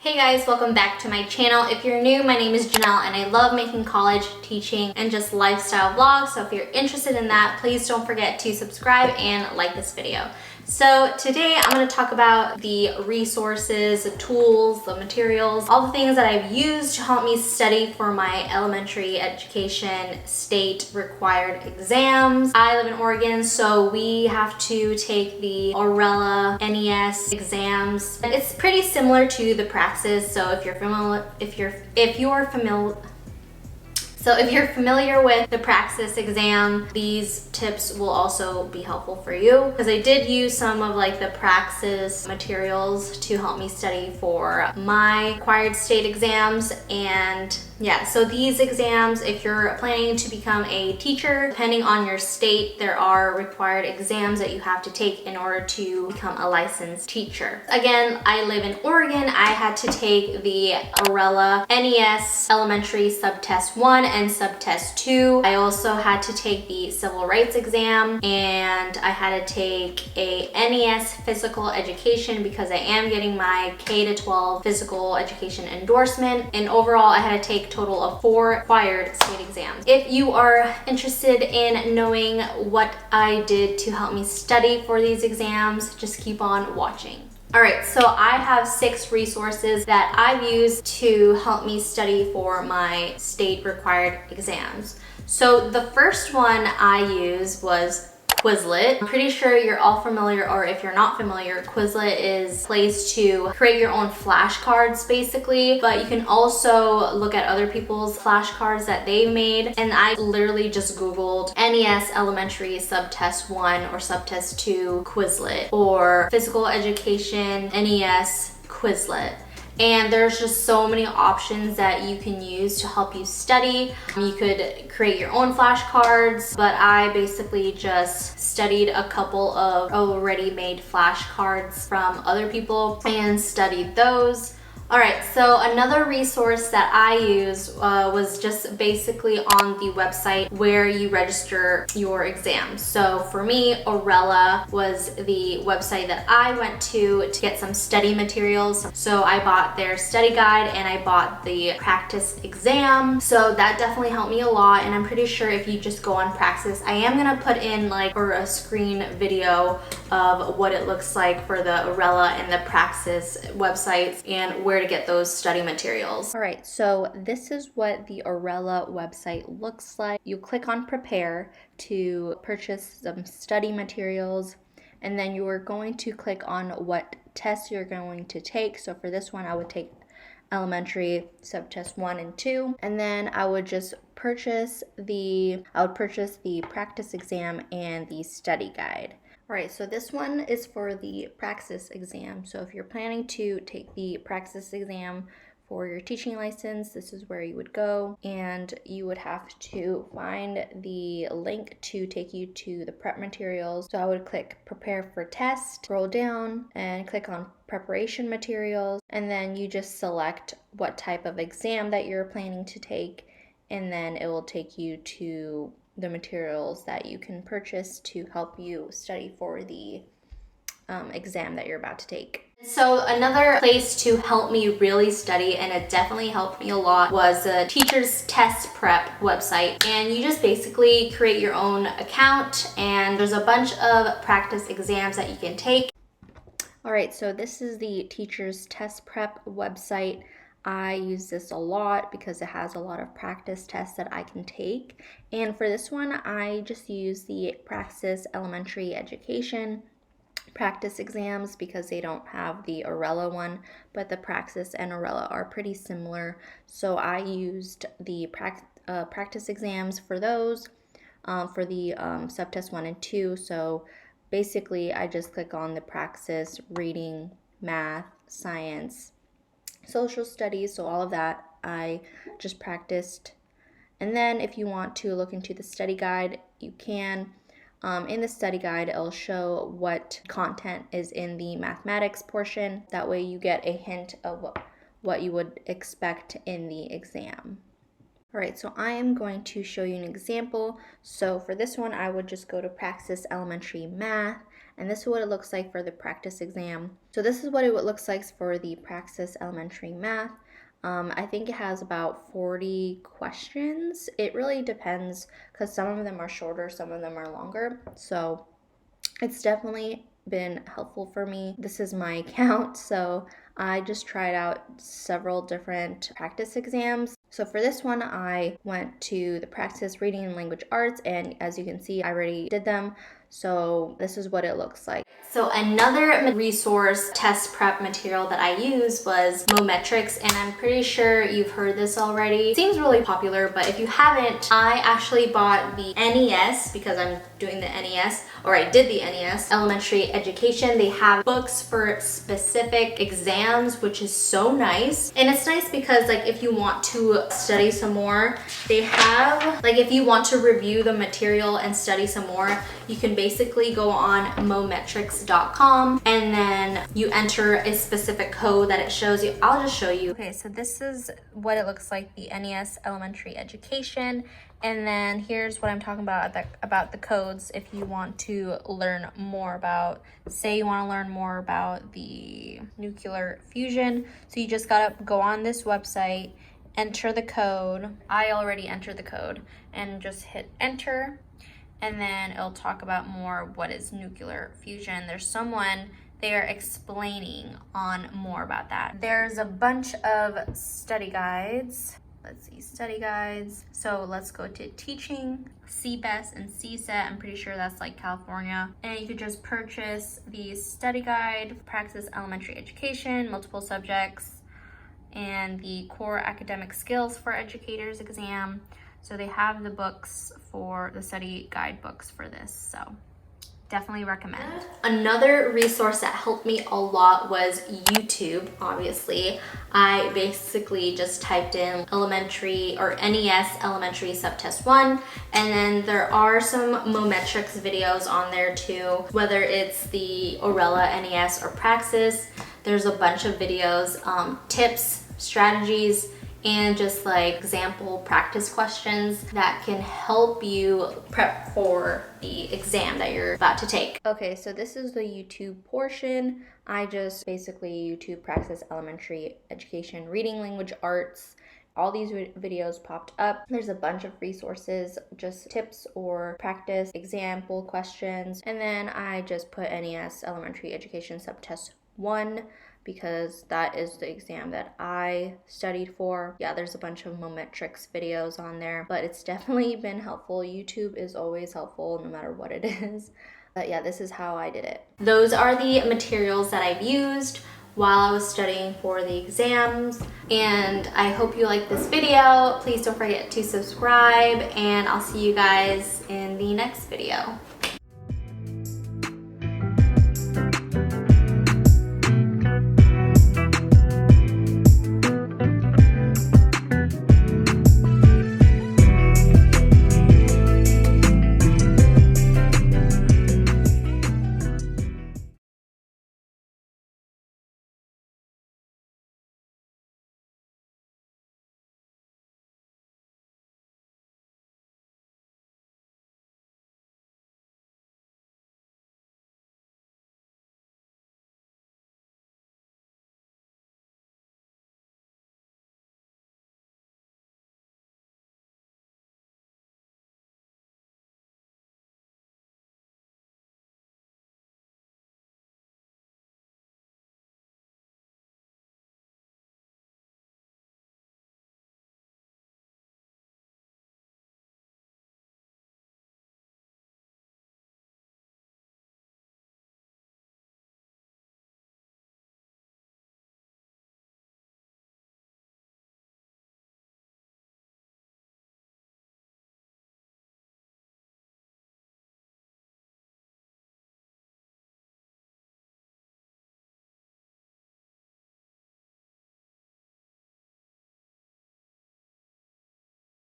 Hey guys, welcome back to my channel. If you're new, my name is Janelle and I love making college, teaching, and just lifestyle vlogs. So if you're interested in that, please don't forget to subscribe and like this video. So today I'm going to talk about the resources, the tools, the materials, all the things that I've used to help me study for my elementary education state required exams. I live in Oregon, so we have to take the Orela Nes exams. It's pretty similar to the Praxis, so if you're familiar with the Praxis exam, these tips will also be helpful for you because I did use some of like the Praxis materials to help me study for my required state exams. And yeah, so these exams, if you're planning to become a teacher, depending on your state, there are required exams that you have to take in order to become a licensed teacher. Again, I live in Oregon. I had to take the Orela Nes Elementary Subtest 1 and Subtest 2. I also had to take the Civil Rights exam, and I had to take a NES Physical Education because I am getting my K-12 Physical Education endorsement. And overall, I had to take a total of 4 required state exams. If you are interested in knowing what I did to help me study for these exams, just keep on watching. All right, so I have 6 resources that I've used to help me study for my state required exams. So the first one I used was Quizlet. I'm pretty sure you're all familiar, or if you're not familiar, Quizlet is a place to create your own flashcards basically, but you can also look at other people's flashcards that they've made. And I literally just Googled NES Elementary Subtest 1 or Subtest 2 Quizlet or Physical Education NES Quizlet. And there's just so many options that you can use to help you study. You could create your own flashcards, but I basically just studied a couple of already made flashcards from other people and studied those. All right, so another resource that I used was just basically on the website where you register your exams. So for me, Aurella was the website that I went to get some study materials. So I bought their study guide and I bought the practice exam. So that definitely helped me a lot. And I'm pretty sure if you just go on Praxis, I am gonna put in like a screen video of what it looks like for the Aurella and the Praxis websites and where to get those study materials. All right, so this is what the Aurella website looks like. You click on prepare to purchase some study materials, and then you are going to click on what tests you're going to take. So for this one, I would take elementary subtest 1 and 2, and then I would just purchase the practice exam and the study guide. All right, so this one is for the Praxis exam. So if you're planning to take the Praxis exam for your teaching license, this is where you would go, and you would have to find the link to take you to the prep materials. So I would click prepare for test, scroll down and click on preparation materials, and then you just select what type of exam that you're planning to take, and then it will take you to the materials that you can purchase to help you study for the exam that you're about to take. So another place to help me really study, and it definitely helped me a lot, was the Teacher's Test Prep website. And you just basically create your own account, and there's a bunch of practice exams that you can take. All right, so this is the Teacher's Test Prep website. I use this a lot because it has a lot of practice tests that I can take. And for this one, I just use the Praxis Elementary Education practice exams because they don't have the Aurella one, but the Praxis and Aurella are pretty similar. So I used the practice exams for those, for the subtest 1 and 2. So basically, I just click on the Praxis, reading, math, science, social studies, so all of that I just practiced. And then if you want to look into the study guide, you can. In the study guide, it'll show what content is in the mathematics portion. That way you get a hint of what you would expect in the exam. All right, so I am going to show you an example. So for this one, I would just go to Praxis Elementary Math, And this is what it looks like for the practice exam. So this is what it looks like for the Praxis Elementary Math. I think it has about 40 questions. It really depends because some of them are shorter, some of them are longer. So it's definitely been helpful for me. This is my account, so I just tried out several different practice exams. So for this one, I went to the Praxis Reading and Language Arts, and as you can see, I already did them. So this is what it looks like. So another resource test prep material that I used was Mometrix, and I'm pretty sure you've heard this already. It seems really popular, but if you haven't, I actually bought the NES because I'm doing the NES, or I did the NES, Elementary Education. They have books for specific exams, which is so nice. And it's nice because like if you want to study some more, they have, like if you want to review the material and study some more, you can basically go on mometrix.com and then you enter a specific code that it shows you. I'll just show you. Okay, so this is what it looks like, the NES Elementary Education. And then here's what I'm talking about the codes if you want to learn more about, say you want to learn more about the nuclear fusion. So you just gotta go on this website, enter the code. I already entered the code and just hit enter. And then it'll talk about more what is nuclear fusion. There's someone there explaining on more about that. There's a bunch of study guides. Let's see, study guides. So let's go to teaching, CBEST and CSET. I'm pretty sure that's like California. And you could just purchase the study guide, Praxis Elementary Education, multiple subjects, and the core academic skills for educators exam. So they have the books for the study guide books for this. So definitely recommend. Another resource that helped me a lot was YouTube, obviously. I basically just typed in elementary or NES elementary subtest 1, and then there are some Mometrix videos on there too, whether it's the Orela NES or Praxis. There's a bunch of videos, tips, strategies, and just like example practice questions that can help you prep for the exam that you're about to take. Okay, so this is the YouTube portion. I just basically YouTube Praxis Elementary Education, Reading Language Arts. All these videos popped up. There's a bunch of resources, just tips or practice example questions. And then I just put NES Elementary Education Subtest 1 because that is the exam that I studied for. Yeah, there's a bunch of Mometrix videos on there, but it's definitely been helpful. YouTube is always helpful no matter what it is. But yeah, this is how I did it. Those are the materials that I've used while I was studying for the exams, and I hope you like this video. Please don't forget to subscribe, and I'll see you guys in the next video.